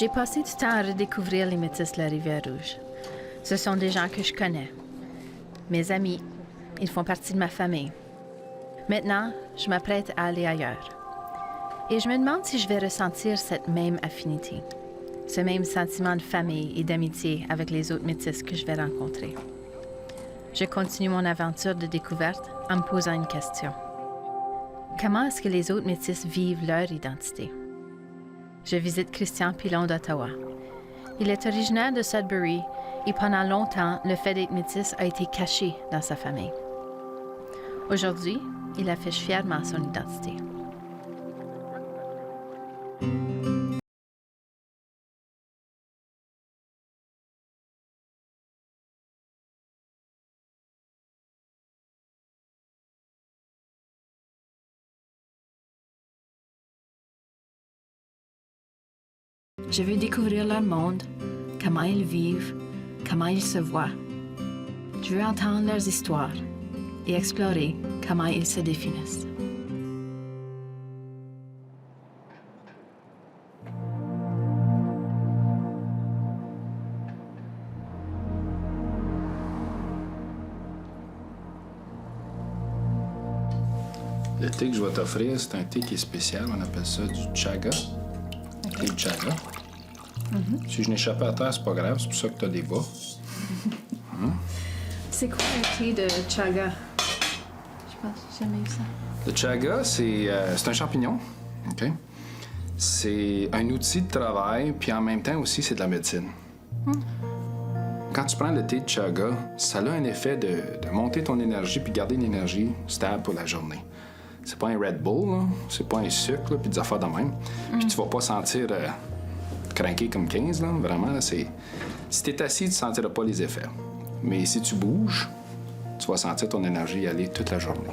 J'ai passé du temps à redécouvrir les Métis de la Rivière-Rouge. Ce sont des gens que je connais. Mes amis, ils font partie de ma famille. Maintenant, je m'apprête à aller ailleurs. Et je me demande si je vais ressentir cette même affinité, ce même sentiment de famille et d'amitié avec les autres Métis que je vais rencontrer. Je continue mon aventure de découverte en me posant une question. Comment est-ce que les autres Métis vivent leur identité? Je visite Christian Pilon d'Ottawa. Il est originaire de Sudbury et pendant longtemps, le fait d'être métis a été caché dans sa famille. Aujourd'hui, il affiche fièrement son identité. Je veux découvrir leur monde, comment ils vivent, comment ils se voient. Je veux entendre leurs histoires et explorer comment ils se définissent. Le thé que je vais t'offrir, c'est un thé qui est spécial. On appelle ça du chaga. Thé de chaga. Si je n'échappe à terre, c'est pas grave. C'est pour ça que tu as des bas. C'est quoi un thé de chaga? Je pense que j'ai jamais vu ça. Le chaga, c'est un champignon. OK? C'est un outil de travail, puis en même temps aussi, c'est de la médecine. Quand tu prends le thé de chaga, ça a un effet de monter ton énergie puis garder une énergie stable pour la journée. C'est pas un Red Bull, là. C'est pas un sucre, là, puis des affaires de même. Puis tu vas pas sentir craquer comme 15, là. Vraiment, là, c'est... Si t'es assis, tu sentiras pas les effets. Mais si tu bouges, tu vas sentir ton énergie aller toute la journée.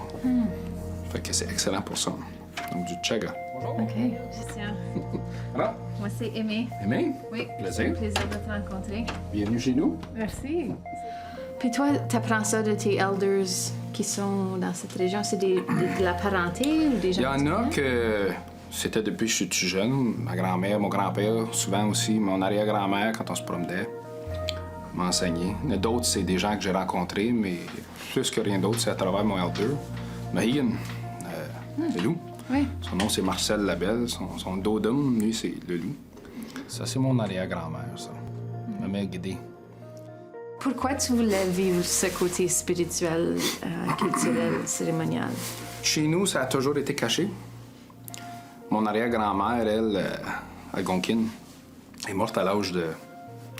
Fait que c'est excellent pour ça. Donc, du chaga. OK, je tiens. Alors, Moi, c'est Aimée. Aimé? Oui. Plaisir. Plaisir de te rencontrer. Bienvenue chez nous. Merci. Puis toi, t'apprends ça de tes elders qui sont dans cette région? C'est de la parenté ou des gens? Il y en a que c'était depuis que je suis tout jeune. Ma grand-mère, mon grand-père, souvent aussi. Mon arrière-grand-mère, quand on se promenait, m'a enseigné. Il y en a d'autres, c'est des gens que j'ai rencontrés, mais plus que rien d'autre, c'est à travers mon elder. Mahigan, c'est loup. Oui. Son nom, c'est Marcel Labelle. Son dodum, lui, c'est le loup. Ça, c'est mon arrière-grand-mère, ça. Ma mère guidée. Pourquoi tu voulais vivre ce côté spirituel, culturel, cérémonial? Chez nous, ça a toujours été caché. Mon arrière-grand-mère, elle, Algonquine, est morte à l'âge de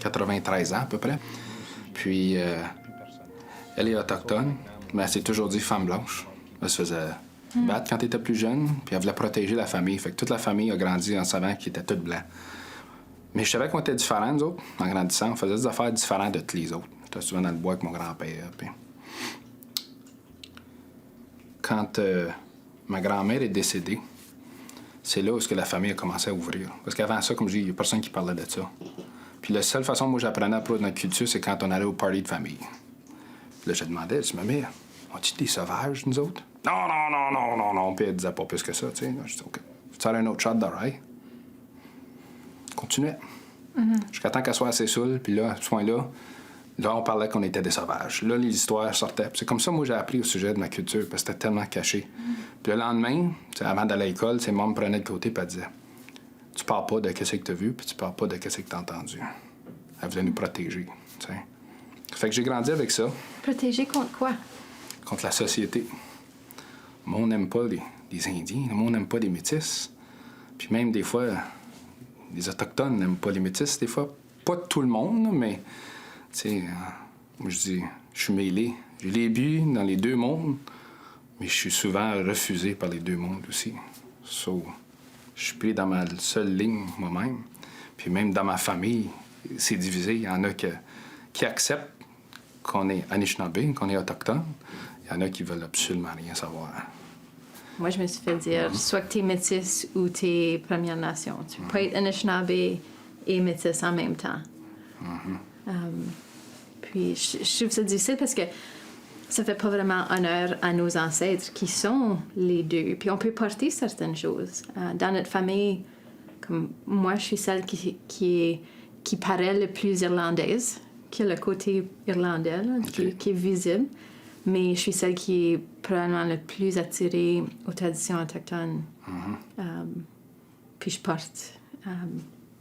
93 ans, à peu près. Puis, elle est autochtone, mais elle s'est toujours dit femme blanche. Elle se faisait battre quand elle était plus jeune, puis elle voulait protéger la famille. Fait que toute la famille a grandi en savant qu'ils étaient tous blancs. Mais je savais qu'on était différents, nous autres, en grandissant. On faisait des affaires différentes de tous les autres. J'étais souvent dans le bois avec mon grand-père. Puis... Quand ma grand-mère est décédée, c'est là où la famille a commencé à ouvrir. Parce qu'avant ça, comme je dis, il n'y a personne qui parlait de ça. Puis la seule façon que moi j'apprenais à parler de notre culture, c'est quand on allait au party de famille. Puis là, je demandais, je me disais, mais ont-ils des sauvages, nous autres? Non. Puis elle disait pas plus que ça, tu sais. Je dis, OK. Tu as un autre shot d'oreille? Continuait. Jusqu'à temps qu'elle soit assez saoule, puis là, à ce point-là, là, on parlait qu'on était des sauvages. Là, les histoires sortaient. Puis c'est comme ça, moi, j'ai appris au sujet de ma culture, parce que c'était tellement caché. Puis le lendemain, avant d'aller à l'école, maman me prenait de côté, puis elle disait, tu parles pas de qu'est-ce que tu as vu, puis tu parles pas de qu'est-ce que tu as entendu. Elle voulait nous protéger, tu sais. Fait que j'ai grandi avec ça. Protéger contre quoi? Contre la société. Le monde n'aime pas les Indiens, le monde n'aime pas les Métis. Puis même des fois... Les Autochtones n'aiment pas les Métis, des fois. Pas tout le monde, mais, tu sais, moi, je dis, je suis mêlé. J'ai les buts dans les deux mondes, mais je suis souvent refusé par les deux mondes aussi. So, je suis pris dans ma seule ligne, moi-même. Puis même dans ma famille, c'est divisé. Il y en a qui acceptent qu'on est Anishinaabe, qu'on est Autochtone. Il y en a qui veulent absolument rien savoir. Moi, je me suis fait dire, soit que t'es métis ou t'es Première Nation. Tu peux être Anishinaabe et métis en même temps. Puis, je trouve ça difficile parce que ça fait pas vraiment honneur à nos ancêtres qui sont les deux. Puis, on peut porter certaines choses. Dans notre famille, Comme moi, je suis celle qui paraît le plus irlandaise, qui a le côté irlandais, là, qui est visible. Mais je suis celle qui est probablement le plus attirée aux traditions autochtones. Puis je porte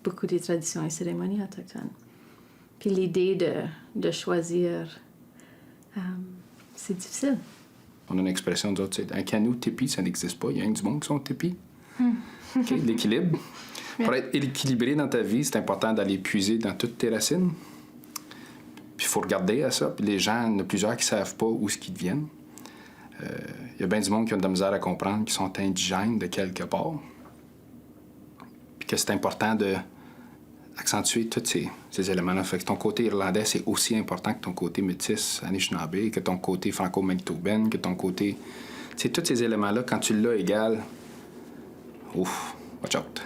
beaucoup des traditions et cérémonies autochtones. Puis l'idée de choisir, c'est difficile. On a une expression d'autres, c'est un canot tipi, ça n'existe pas. Il y a un du monde qui sont tipis. Okay, l'équilibre. Pour être équilibré dans ta vie, c'est important d'aller puiser dans toutes tes racines. Puis il faut regarder à ça. Puis les gens, il y en a plusieurs qui ne savent pas où ce qu'ils deviennent. Il y a bien du monde qui ont de la misère à comprendre, qui sont indigènes de quelque part. Puis que c'est important d'accentuer tous ces éléments-là. Fait que ton côté irlandais, c'est aussi important que ton côté métis Anishinaabe, que ton côté franco-manitobaine, que ton côté... C'est tous ces éléments-là, quand tu l'as égal, ouf, watch out.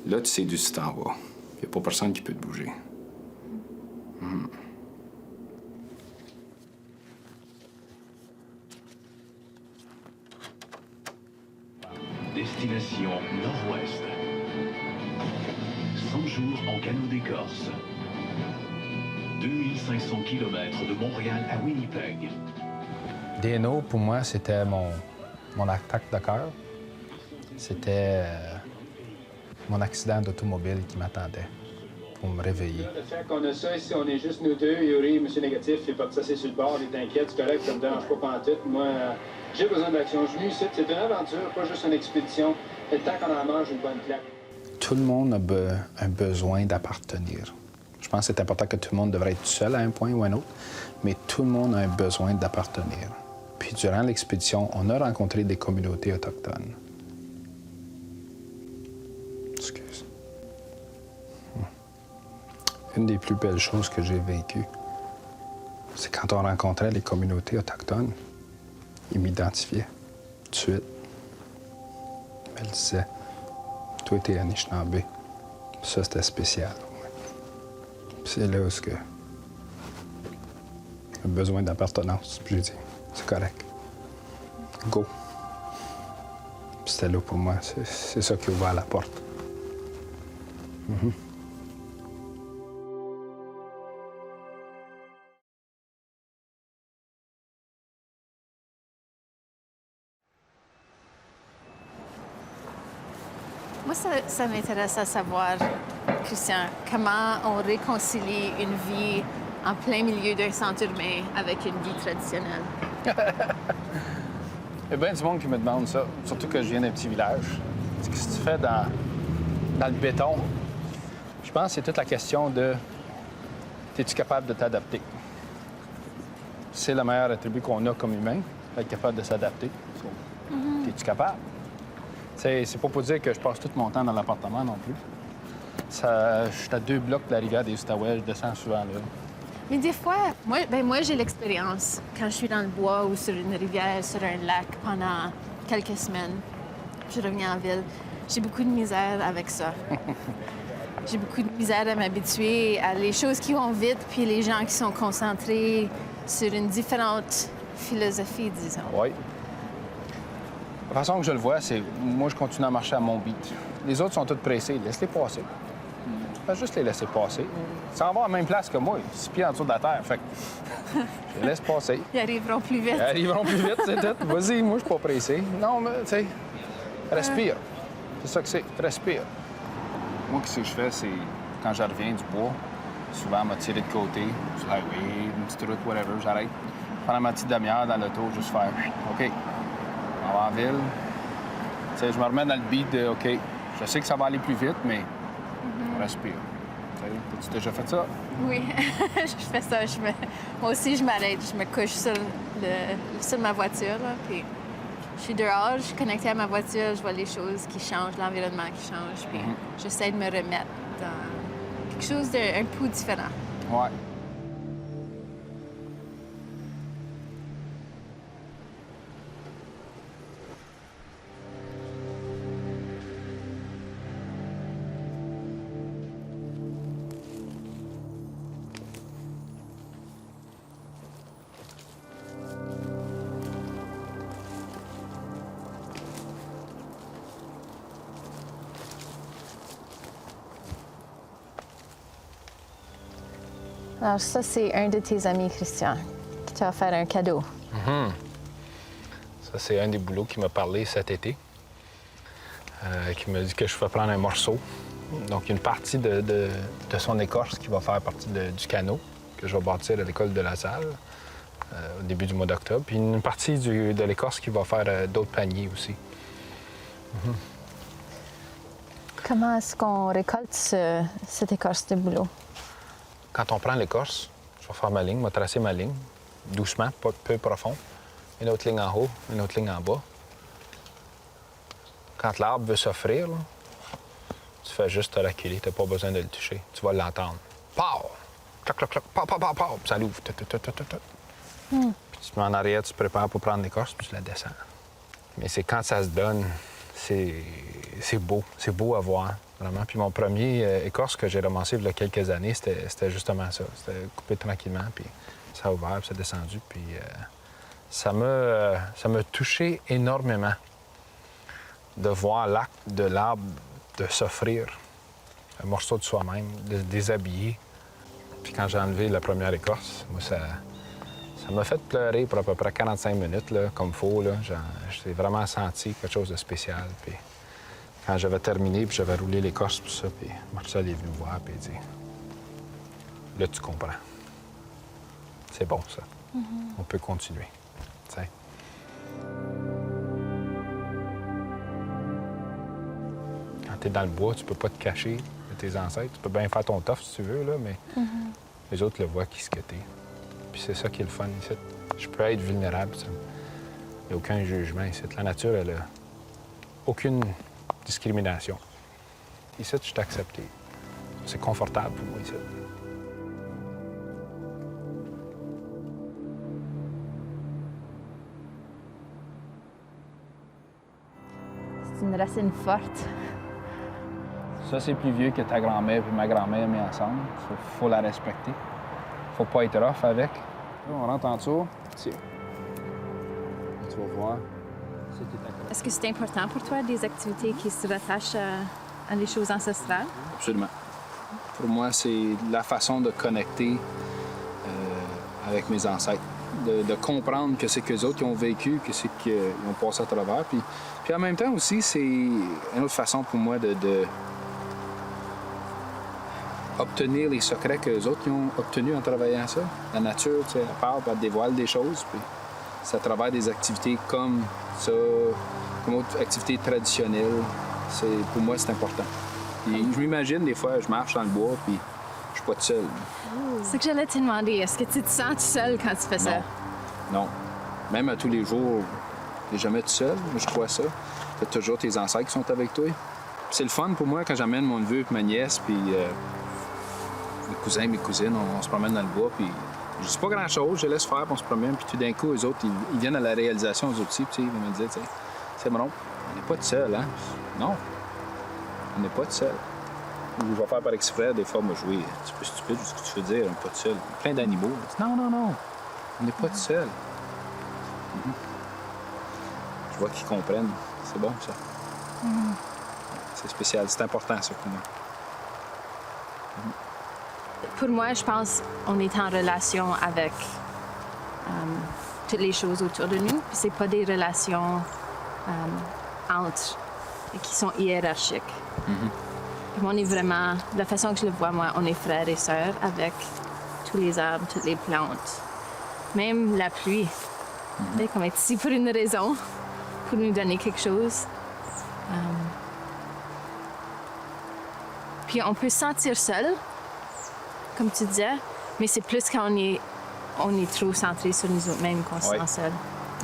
Là, tu sais d'où tu t'en vas. Il n'y a pas personne qui peut te bouger. Destination Nord-Ouest. 100 jours en canot d'écorce. 2500 km de Montréal à Winnipeg. DNO, pour moi, c'était mon attaque de cœur. C'était mon accident d'automobile qui m'attendait pour me réveiller. Le fait qu'on a ça ici, on est juste nous deux, Yuri, monsieur négatif, il est parti s'asseoir sur le bord, il est inquiète, c'est correct, ça me dérange pas pantoute. Moi, j'ai besoin d'action. Je suis venu ici, c'est une aventure, pas juste une expédition. Et le temps qu'on en mange une bonne claque. Tout le monde a un besoin d'appartenir. Je pense que c'est important que tout le monde devrait être seul à un point ou à un autre, mais tout le monde a un besoin d'appartenir. Puis durant l'expédition, on a rencontré des communautés autochtones. Excuse. Une des plus belles choses que j'ai vécues, c'est quand on rencontrait les communautés autochtones, ils m'identifiaient tout de suite. Ils me disaient, toi, t'es Anishinaabe. Ça, c'était spécial. C'est là où il y a besoin d'appartenance. Puis j'ai dit, c'est correct. Go. Puis c'était là pour moi. C'est ça qui a ouvert la porte. Moi, ça m'intéresse à savoir, Christian, comment on réconcilie une vie en plein milieu d'un centre urbain avec une vie traditionnelle. Il y a bien du monde qui me demande ça, surtout que je viens d'un petit village. Qu'est-ce que tu fais dans le béton? Je pense que c'est toute la question de es-tu capable de t'adapter? C'est le meilleur attribut qu'on a comme humain, être capable de s'adapter. Es-tu capable? C'est pas pour dire que je passe tout mon temps dans l'appartement non plus. Je suis à 2 blocs de la rivière des Outaouais, je descends souvent là. Mais des fois, moi j'ai l'expérience quand je suis dans le bois ou sur une rivière, sur un lac pendant quelques semaines. Je reviens en ville. J'ai beaucoup de misère avec ça. J'ai beaucoup de misère à m'habituer à les choses qui vont vite, puis les gens qui sont concentrés sur une différente philosophie, disons. Oui. La façon que je le vois, c'est moi, je continue à marcher à mon beat. Les autres sont tous pressés. Laisse-les passer. Fais juste les laisser passer. Ils s'en vont à la même place que moi, 6 pieds en dessous de la terre. Fait que je les laisse passer. Ils arriveront plus vite. Ils arriveront plus vite, c'est tout. Vas-y, moi, je suis pas pressé. Non, mais, tu sais, respire. C'est ça que c'est. Respire. Moi, ce que je fais, c'est quand je reviens du bois, souvent, me tirer de côté, sur le highway, une petite route, whatever, j'arrête. Pendant ma petite demi-heure dans l'auto, juste faire OK. On va en ville. Tu sais, je me remets dans le beat de OK. Je sais que ça va aller plus vite, mais respire. Tu as déjà fait ça? Oui, je fais ça. Moi aussi, je m'arrête. Je me couche sur ma voiture, là, puis je suis dehors, je suis connectée à ma voiture, je vois les choses qui changent, l'environnement qui change, puis j'essaie de me remettre dans quelque chose d'un peu différent. Ouais. Alors ça, c'est un de tes amis, Christian, qui t'a offert un cadeau. Ça, c'est un des boulots qui m'a parlé cet été, qui m'a dit que je pouvais prendre un morceau. Donc, une partie de son écorce qui va faire partie du canot que je vais bâtir à l'école de la Salle au début du mois d'octobre. Puis une partie de l'écorce qui va faire d'autres paniers aussi. Comment est-ce qu'on récolte cette écorce de bouleau? Quand on prend l'écorce, je vais faire ma ligne, je vais tracer ma ligne, doucement, pas peu profond. Une autre ligne en haut, une autre ligne en bas. Quand l'arbre veut s'offrir, là, tu fais juste te reculer, tu n'as pas besoin de le toucher. Tu vas l'entendre. Pow! Cloc, cloc, cloc, pow, pow, pow, pow! Puis ça l'ouvre. Puis tu te mets en arrière, tu te prépares pour prendre l'écorce, puis tu la descends. Mais c'est quand ça se donne, c'est beau. C'est beau à voir, vraiment. Puis mon premier écorce que j'ai ramassé il y a quelques années, c'était justement ça. C'était coupé tranquillement, puis ça a ouvert, puis ça a descendu. Puis ça m'a touché énormément de voir l'acte de l'arbre de s'offrir un morceau de soi-même, de se déshabiller. Puis quand j'ai enlevé la première écorce, moi, ça m'a fait pleurer pour à peu près 45 minutes, là, comme il faut. J'ai vraiment senti quelque chose de spécial. Puis quand j'avais terminé, puis j'avais roulé l'écorce, puis ça, puis Marcel est venu me voir, puis il dit « Là, tu comprends. C'est bon, ça. On peut continuer. » T'sais. Quand t'es dans le bois, tu peux pas te cacher de tes ancêtres. Tu peux bien faire ton toffe si tu veux, là, mais les autres le voient qui ce que t'es. Puis c'est ça qui est le fun ici. Je peux être vulnérable. Il n'y a aucun jugement ici. La nature, elle a aucune discrimination. Ici, je suis accepté. C'est confortable pour moi ici. C'est une racine forte. Ça, c'est plus vieux que ta grand-mère et ma grand-mère mis ensemble. Faut la respecter. Faut pas être rough avec. Là, on rentre en dessous. Tiens. Tu vas voir. Est-ce que c'est important pour toi, des activités qui se rattachent à des choses ancestrales? Absolument. Pour moi, c'est la façon de connecter avec mes ancêtres. De comprendre que c'est qu'eux autres qui ont vécu, que c'est qu'ils ont passé à travers. Puis en même temps aussi, c'est une autre façon pour moi de obtenir les secrets que les autres ont obtenus en travaillant ça. La nature, tu sais, elle parle, elle dévoile des choses, puis c'est à travers des activités comme ça, comme autres activités traditionnelles. Pour moi, c'est important. Puis je m'imagine, des fois, je marche dans le bois, puis je suis pas tout seul. C'est ce que j'allais te demander. Est-ce que tu te sens tout seul quand tu fais ça? Non. Même à tous les jours, tu n'es jamais tout seul. Moi, je crois ça. Tu as toujours tes ancêtres qui sont avec toi. Puis c'est le fun pour moi quand j'amène mon neveu et ma nièce, puis mes cousins, mes cousines, on se promène dans le bois, puis je dis pas grand-chose, je laisse faire, puis on se promène, puis tout d'un coup, eux autres, ils viennent à la réalisation, eux aussi, puis ils vont me dire, c'est bon, on n'est pas tout seul, hein? Non, on n'est pas tout seul. Ou je vais faire par exprès, des fois, moi, jouer, c'est un peu stupide, ce que tu veux dire, on n'est pas tout seul. Plein d'animaux. Non, on n'est pas tout seul. Je vois qu'ils comprennent. C'est bon, ça. C'est spécial, c'est important, ça, pour moi. Pour moi, je pense qu'on est en relation avec toutes les choses autour de nous. Puis c'est pas des relations entre qui sont hiérarchiques. Puis on est vraiment, de la façon que je le vois, moi, on est frères et sœurs avec tous les arbres, toutes les plantes. Même la pluie. Tu sais, comme être ici pour une raison, pour nous donner quelque chose. Puis on peut se sentir seul, comme tu disais, mais c'est plus quand on est trop centré sur nous autres-mêmes qu'on se sent seul.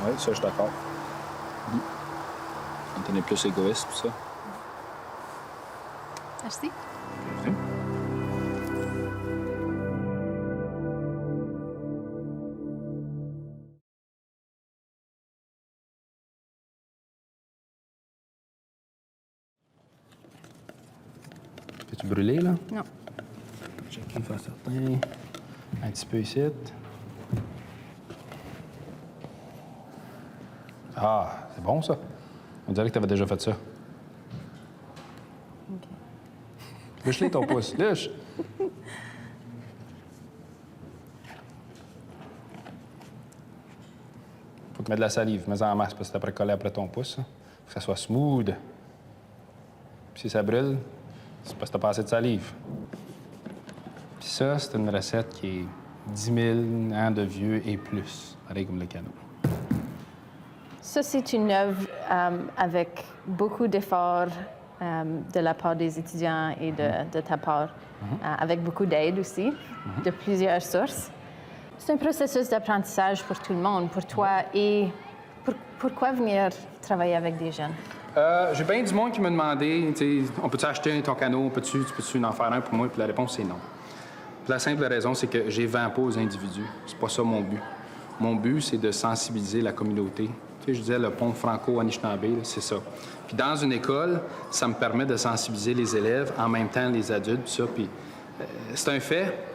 Oui, ça, je suis d'accord. Quand on est plus égoïste, tout ça. Merci. Peux-tu brûler, là? Non. Checker, faire certain. Un petit peu ici. Ah, c'est bon, ça. On dirait que tu avais déjà fait ça. OK. Lâche-les ton pouce. Lâche. Mets de la salive, mets-en en masse parce que c'est après collé après ton pouce. Faut que ça soit smooth. Puis si ça brûle, c'est parce que t'as pas assez de salive. Puis ça, c'est une recette qui est 10 000 ans de vieux et plus, pareil comme le canot. Ça, c'est une œuvre avec beaucoup d'efforts de la part des étudiants et de ta part, avec beaucoup d'aide aussi, de plusieurs sources. C'est un processus d'apprentissage pour tout le monde, pour toi. Et pourquoi venir travailler avec des jeunes? J'ai bien du monde qui m'a demandé, on peut-tu acheter ton canot, tu peux-tu en faire un pour moi? Puis la réponse, c'est non. Puis la simple raison, c'est que je ne vends pas aux individus. C'est pas ça mon but. Mon but, c'est de sensibiliser la communauté. Tu sais, je disais, le pont franco-anishinaabe, c'est ça. Puis dans une école, ça me permet de sensibiliser les élèves, en même temps les adultes, puis ça. Puis c'est un fait.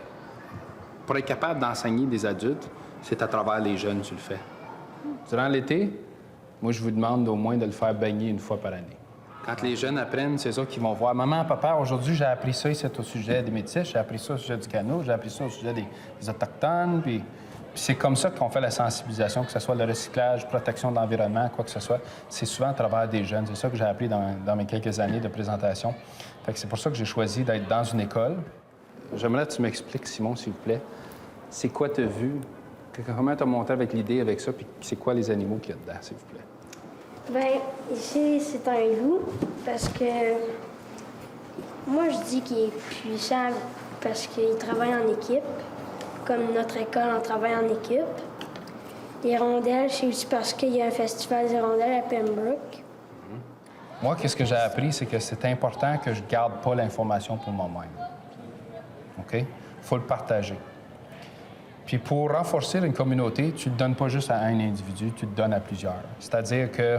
Pour être capable d'enseigner des adultes, c'est à travers les jeunes que tu le fais. Durant l'été, moi, je vous demande au moins de le faire baigner une fois par année. Quand les jeunes apprennent, c'est ça qu'ils vont voir. Maman, papa, aujourd'hui, j'ai appris ça ici au sujet des Métis, j'ai appris ça au sujet du canot, j'ai appris ça au sujet des Autochtones. Puis c'est comme ça qu'on fait la sensibilisation, que ce soit le recyclage, protection de l'environnement, quoi que ce soit. C'est souvent à travers des jeunes. C'est ça que j'ai appris dans mes quelques années de présentation. Fait que c'est pour ça que j'ai choisi d'être dans une école. J'aimerais que tu m'expliques, Simon, s'il vous plaît, c'est quoi tu as vu? Comment tu as monté avec l'idée avec ça? Puis c'est quoi les animaux qu'il y a dedans, s'il vous plaît? Bien, ici, c'est un loup parce que moi, je dis qu'il est puissant parce qu'il travaille en équipe, comme notre école, on travaille en équipe. Hirondelle, c'est aussi parce qu'il y a un festival d'hirondelles à Pembroke. Moi, qu'est-ce que j'ai appris, c'est que c'est important que je garde pas l'information pour moi-même. OK? Il faut le partager. Puis pour renforcer une communauté, tu ne le donnes pas juste à un individu, tu le donnes à plusieurs. C'est-à-dire que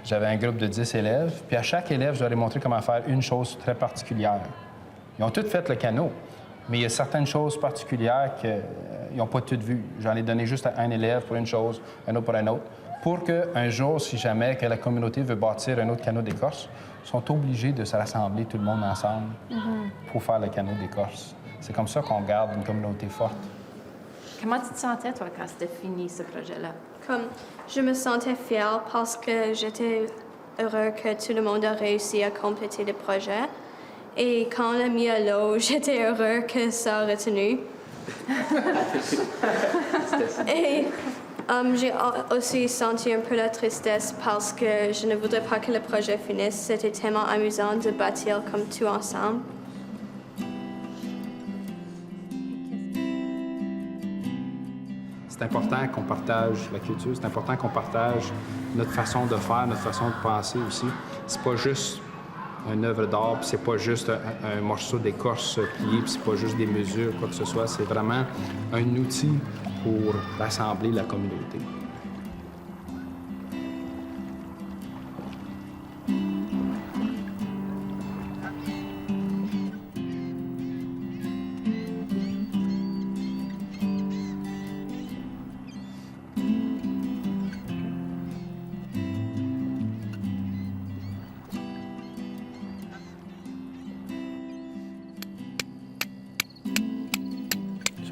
j'avais un groupe de 10 élèves, puis à chaque élève, je leur ai montré comment faire une chose très particulière. Ils ont tous fait le canot, mais il y a certaines choses particulières qu'ils n'ont pas toutes vues. J'en ai donné juste à un élève pour une chose, un autre pour un autre, pour qu'un jour, si jamais que la communauté veut bâtir un autre canot d'écorce, ils sont obligés de se rassembler tout le monde ensemble pour faire le canot d'écorce. C'est comme ça qu'on garde une communauté forte. Comment tu te sentais, toi, quand c'était fini, ce projet-là? Comme je me sentais fière parce que j'étais heureux que tout le monde a réussi à compléter le projet. Et quand on l'a mis à l'eau, j'étais heureux que ça a retenu. Et j'ai aussi senti un peu la tristesse parce que je ne voudrais pas que le projet finisse. C'était tellement amusant de bâtir comme tout ensemble. C'est important qu'on partage la culture, c'est important qu'on partage notre façon de faire, notre façon de penser aussi. C'est pas juste une œuvre d'art, puis c'est pas juste un morceau d'écorce plié, puis c'est pas juste des mesures, quoi que ce soit. C'est vraiment un outil pour rassembler la communauté.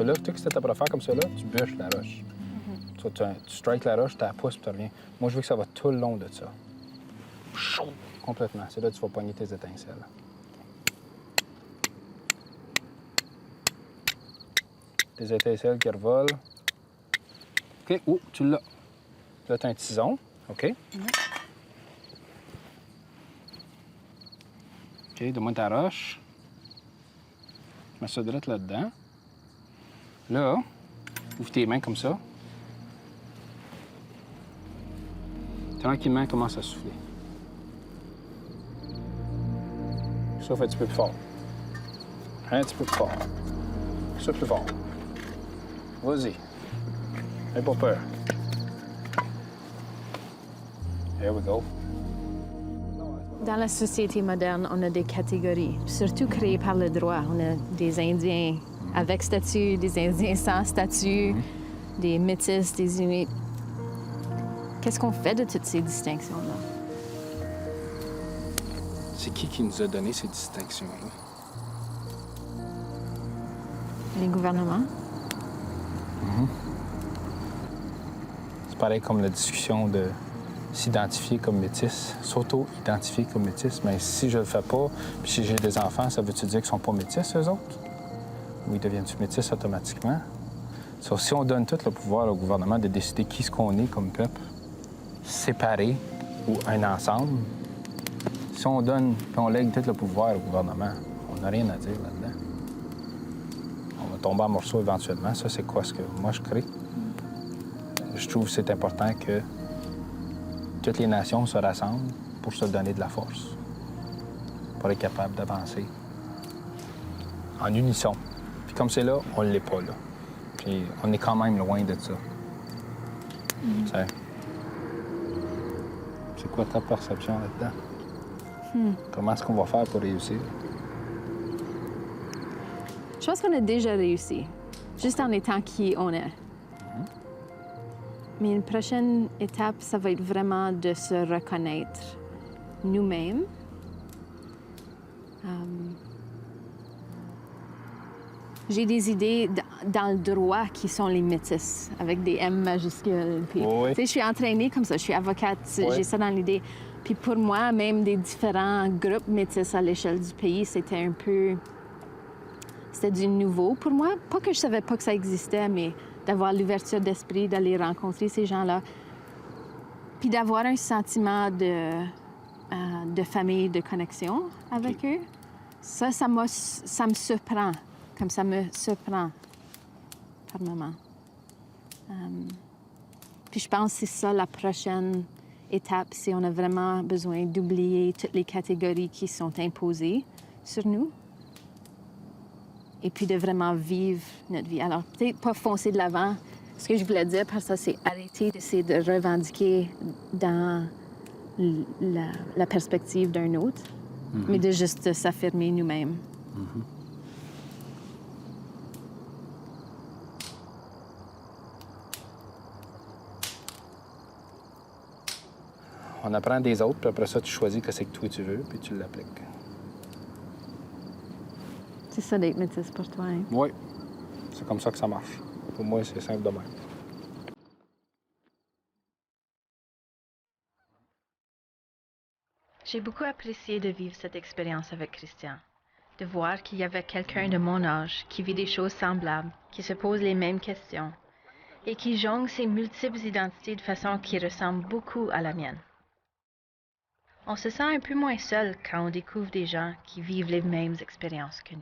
Là, tu sais que c'était pour faire comme ça, là, tu bûches la roche. Tu strikes la roche, tu la pousses, puis tu reviens. Moi, je veux que ça va tout le long de ça. Complètement. C'est là que tu vas pogner tes étincelles. Tes étincelles qui revolent. OK. Oh, tu l'as. Là, tu as un tison. OK. OK, donne-moi ta roche. Je mets ça direct là-dedans. Là, ouvre tes mains comme ça. Tranquillement, commence à souffler. Souffle un petit peu plus fort. Un petit peu plus fort. Souffle plus fort. Vas-y. N'aie pas peur. Here we go. Dans la société moderne, on a des catégories, surtout créées par le droit. On a des Indiens avec statut, des Indiens sans statut, des Métis, des Inuits. Qu'est-ce qu'on fait de toutes ces distinctions-là? C'est qui nous a donné ces distinctions-là? Les gouvernements? pareil comme la discussion de s'identifier comme métis, s'auto-identifier comme métis. Mais si je le fais pas, puis si j'ai des enfants, ça veut-tu dire qu'ils sont pas métis, eux autres? Ou ils deviennent-tu métis automatiquement? Si on donne tout le pouvoir au gouvernement de décider qui ce qu'on est comme peuple, séparé ou un ensemble, si on donne, puis on lègue tout le pouvoir au gouvernement, on n'a rien à dire là-dedans. On va tomber en morceaux éventuellement. Ça, c'est quoi ce que moi je crée? Je trouve que c'est important que toutes les nations se rassemblent pour se donner de la force, pour être capable d'avancer en unisson. Puis comme c'est là, on ne l'est pas là. Puis on est quand même loin de ça. C'est quoi ta perception là-dedans? Comment est-ce qu'on va faire pour réussir? Je pense qu'on a déjà réussi, juste en étant qui on est. Mais une prochaine étape, ça va être vraiment de se reconnaître nous-mêmes. J'ai des idées dans le droit qui sont les métis, avec des M majuscules. Puis, Oui. tu sais, je suis entraînée comme ça, je suis avocate, j'ai ça dans l'idée. Puis pour moi, même des différents groupes métis à l'échelle du pays, c'était un peu... C'était du nouveau pour moi. Pas que je savais pas que ça existait, mais d'avoir l'ouverture d'esprit, d'aller rencontrer ces gens-là. Puis d'avoir un sentiment de famille, de connexion avec eux. Ça me surprend. Comme ça me surprend par moment. Puis je pense que c'est ça la prochaine étape, c'est on a vraiment besoin d'oublier toutes les catégories qui sont imposées sur nous. Et puis de vraiment vivre notre vie. Alors, peut-être pas foncer de l'avant. Ce que je voulais dire par ça, c'est arrêter d'essayer de revendiquer dans la perspective d'un autre, mais de juste s'affirmer nous-mêmes. On apprend des autres, puis après ça, tu choisis que c'est que toi tu veux, puis tu l'appliques. C'est ça d'être métisse pour toi, hein? Oui. C'est comme ça que ça marche. Pour moi, c'est simple de même. J'ai beaucoup apprécié de vivre cette expérience avec Christian, de voir qu'il y avait quelqu'un de mon âge qui vit des choses semblables, qui se pose les mêmes questions et qui jongle ses multiples identités de façon qui ressemble beaucoup à la mienne. On se sent un peu moins seul quand on découvre des gens qui vivent les mêmes expériences que nous.